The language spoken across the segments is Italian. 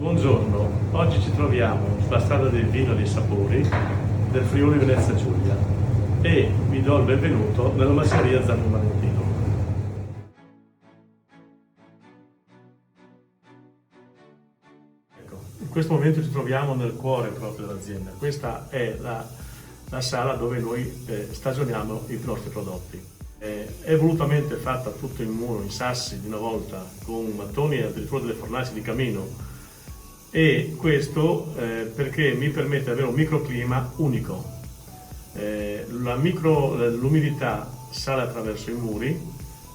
Buongiorno, oggi ci troviamo sulla strada del vino e dei sapori del Friuli Venezia Giulia e vi do il benvenuto nella masseria Zanni Valentino. Ecco, in questo momento ci troviamo nel cuore proprio dell'azienda. Questa è la sala dove noi stagioniamo i nostri prodotti. È volutamente fatta tutto in muro, in sassi di una volta, con mattoni e addirittura delle fornaci di camino. E questo perché mi permette di avere un microclima unico. L'umidità sale attraverso i muri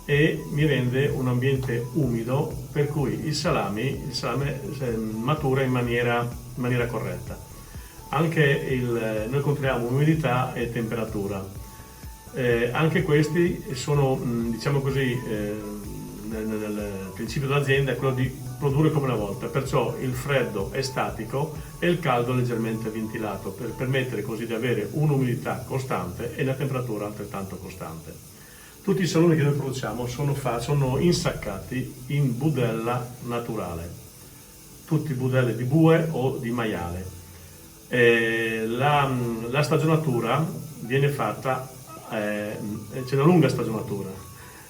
e mi rende un ambiente umido, per cui il salame matura in maniera corretta. Noi controlliamo umidità e temperatura. Anche questi sono, diciamo così, nel principio dell'azienda è quello di produrre come una volta, perciò il freddo è statico e il caldo è leggermente ventilato per permettere così di avere un'umidità costante e una temperatura altrettanto costante. Tutti i salumi che noi produciamo sono insaccati in budella naturale, tutti budelle di bue o di maiale. La stagionatura viene fatta, c'è una lunga stagionatura.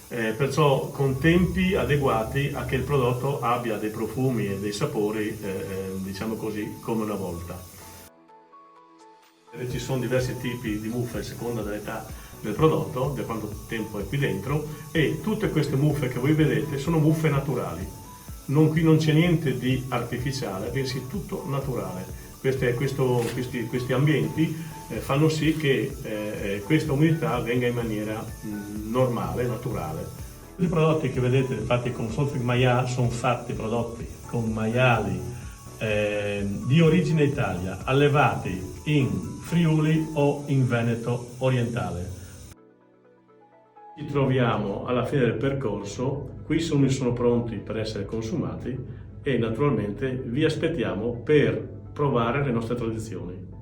Perciò con tempi adeguati a che il prodotto abbia dei profumi e dei sapori, diciamo così, come una volta. Ci sono diversi tipi di muffe a seconda dell'età del prodotto, da quanto tempo è qui dentro, e tutte queste muffe che voi vedete sono muffe naturali. Qui non c'è niente di artificiale, bensì tutto naturale. Questi ambienti fanno sì che questa umidità avvenga in maniera normale, naturale. I prodotti che vedete fatti con Solfric Maià sono fatti prodotti con maiali di origine Italia, allevati in Friuli o in Veneto orientale. Ci troviamo alla fine del percorso, qui sono pronti per essere consumati e naturalmente vi aspettiamo per provare le nostre tradizioni.